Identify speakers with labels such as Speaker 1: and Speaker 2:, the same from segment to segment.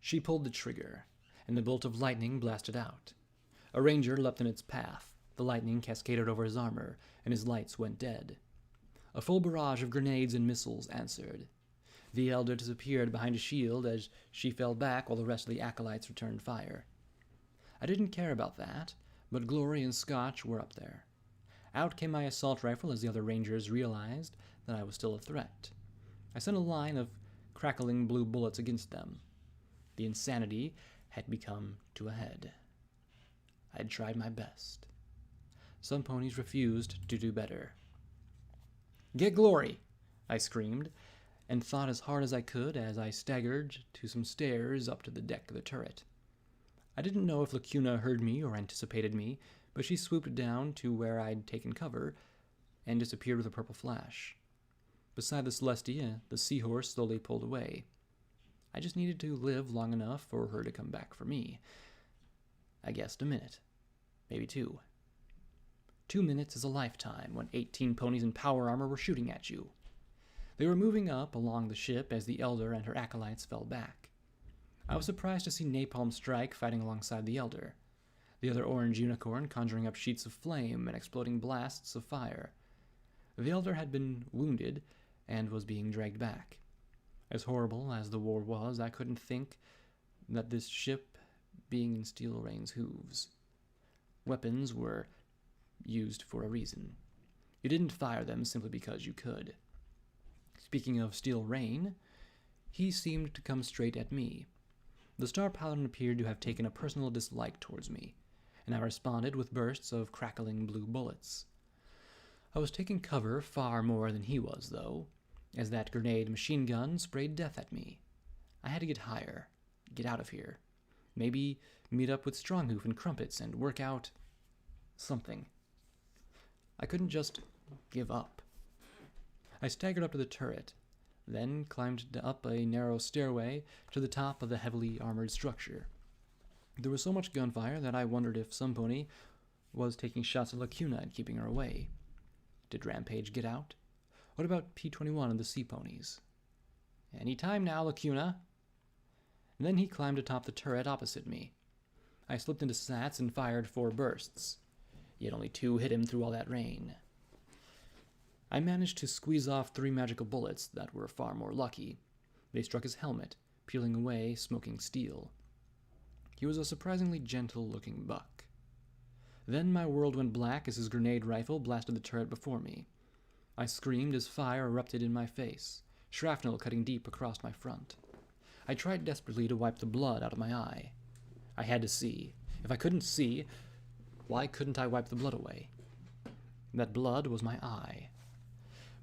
Speaker 1: She pulled the trigger, and the bolt of lightning blasted out. A ranger leapt in its path. The lightning cascaded over his armor, and his lights went dead. A full barrage of grenades and missiles answered. The elder disappeared behind a shield as she fell back while the rest of the acolytes returned fire. I didn't care about that, but Glory and Scotch were up there. Out came my assault rifle as the other rangers realized that I was still a threat. I sent a line of crackling blue bullets against them. The insanity had become to a head. I had tried my best. Some ponies refused to do better. "Get Glory!" I screamed, and thought as hard as I could as I staggered to some stairs up to the deck of the turret. I didn't know if Lacuna heard me or anticipated me, but she swooped down to where I'd taken cover and disappeared with a purple flash. Beside the Celestia, the seahorse slowly pulled away. I just needed to live long enough for her to come back for me. I guessed a minute, maybe 2. 2 minutes is a lifetime when 18 ponies in power armor were shooting at you. They were moving up along the ship as the Elder and her acolytes fell back. I was surprised to see Napalm Strike fighting alongside the Elder, the other orange unicorn conjuring up sheets of flame and exploding blasts of fire. The Elder had been wounded and was being dragged back. As horrible as the war was, I couldn't think that this ship being in Steel Rain's hooves. Weapons were used for a reason. You didn't fire them simply because you could. Speaking of Steel Rain, he seemed to come straight at me. The Star Paladin appeared to have taken a personal dislike towards me, and I responded with bursts of crackling blue bullets. I was taking cover far more than he was, though, as that grenade machine gun sprayed death at me. I had to get higher, get out of here. Maybe meet up with Stronghoof and Crumpets and work out something. I couldn't just give up. I staggered up to the turret, then climbed up a narrow stairway to the top of the heavily armored structure. There was so much gunfire that I wondered if some pony was taking shots at Lacuna and keeping her away. Did Rampage get out? What about P-21 and the sea ponies? "Any time now, Lacuna." And then he climbed atop the turret opposite me. I slipped into sats and fired 4 bursts. Yet only 2 hit him through all that rain. I managed to squeeze off 3 magical bullets that were far more lucky. They struck his helmet, peeling away smoking steel. He was a surprisingly gentle-looking buck. Then my world went black as his grenade rifle blasted the turret before me. I screamed as fire erupted in my face, shrapnel cutting deep across my front. I tried desperately to wipe the blood out of my eye. I had to see. If I couldn't see, why couldn't I wipe the blood away? That blood was my eye.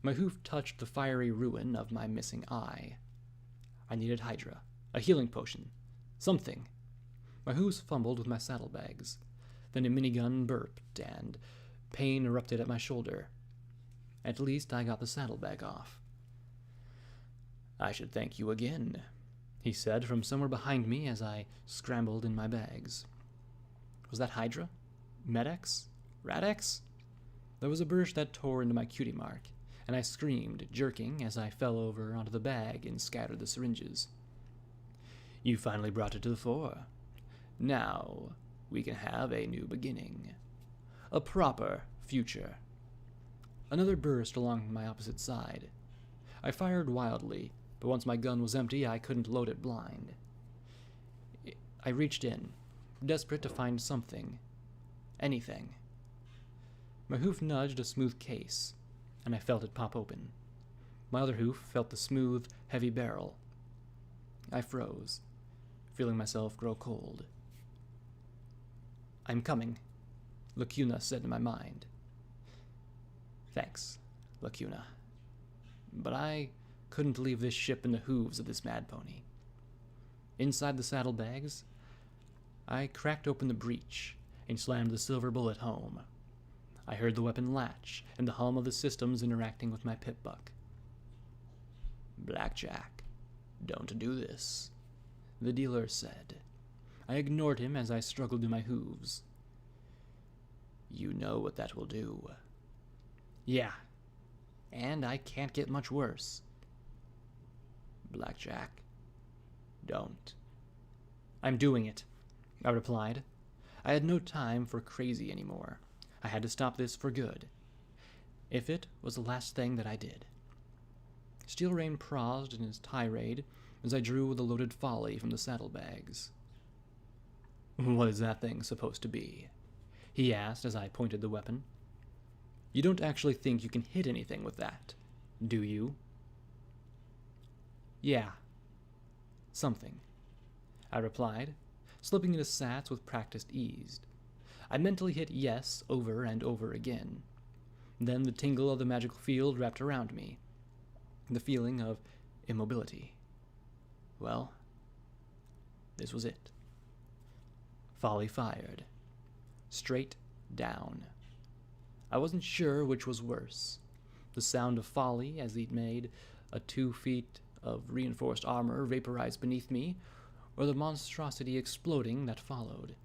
Speaker 1: My hoof touched the fiery ruin of my missing eye. I needed Hydra, a healing potion, something. My hooves fumbled with my saddlebags. Then a minigun burped, and pain erupted at my shoulder. At least I got the saddlebag off. "I should thank you again," he said from somewhere behind me as I scrambled in my bags. Was that Hydra? Medex? Radex? There was a burst that tore into my cutie mark, and I screamed, jerking as I fell over onto the bag and scattered the syringes. "You finally brought it to the fore. Now we can have a new beginning. A proper future." Another burst along my opposite side. I fired wildly, but once my gun was empty, I couldn't load it blind. I reached in, desperate to find something. Anything. My hoof nudged a smooth case, and I felt it pop open. My other hoof felt the smooth, heavy barrel. I froze, feeling myself grow cold. "I'm coming," Lacuna said in my mind. Thanks, Lacuna. But I couldn't leave this ship in the hooves of this mad pony. Inside the saddlebags, I cracked open the breech and slammed the silver bullet home. I heard the weapon latch and the hum of the systems interacting with my pip-buck. "Blackjack, don't do this," the dealer said. I ignored him as I struggled to my hooves. "You know what that will do." "Yeah, and I can't get much worse." "Blackjack, don't. I'm doing it, I replied. I had no time for crazy anymore. I had to stop this for good, if it was the last thing that I did. Steel Rain paused in his tirade as I drew the loaded folly from the saddlebags. What is that thing supposed to be? He asked as I pointed the weapon. You don't actually think you can hit anything with that, do you? Yeah. Something, I replied, slipping into sats with practiced ease. I mentally hit yes over and over again. Then the tingle of the magical field wrapped around me. The feeling of immobility. Well, this was it. Folly fired. Straight down. I wasn't sure which was worse. The sound of folly as it made a 2 feet of reinforced armor vaporize beneath me, or the monstrosity exploding that followed.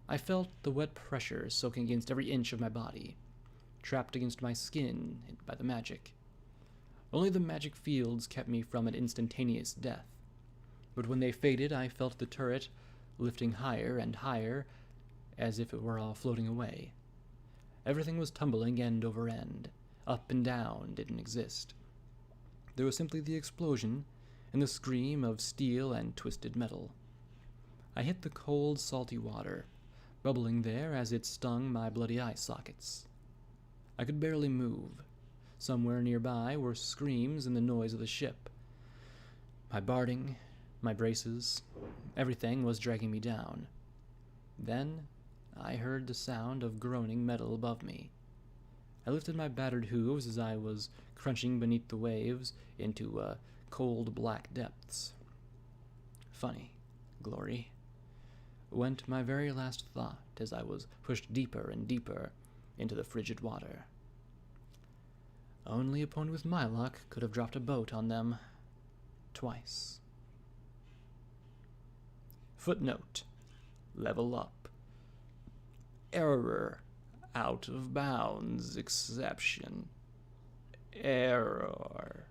Speaker 1: I felt the wet pressure soaking against every inch of my body, trapped against my skin by the magic. Only the magic fields kept me from an instantaneous death, but when they faded I felt the turret lifting higher and higher as if it were all floating away. Everything was tumbling end over end. Up and down didn't exist. There was simply the explosion and the scream of steel and twisted metal. I hit the cold, salty water, bubbling there as it stung my bloody eye sockets. I could barely move. Somewhere nearby were screams and the noise of the ship. My barding, my braces, everything was dragging me down. Then I heard the sound of groaning metal above me. I lifted my battered hooves as I was crunching beneath the waves into cold black depths. Funny, glory, went my very last thought as I was pushed deeper and deeper into the frigid water. Only a pony with my luck could have dropped a boat on them. Twice. Footnote. Level up. Error. Out of bounds exception. Error.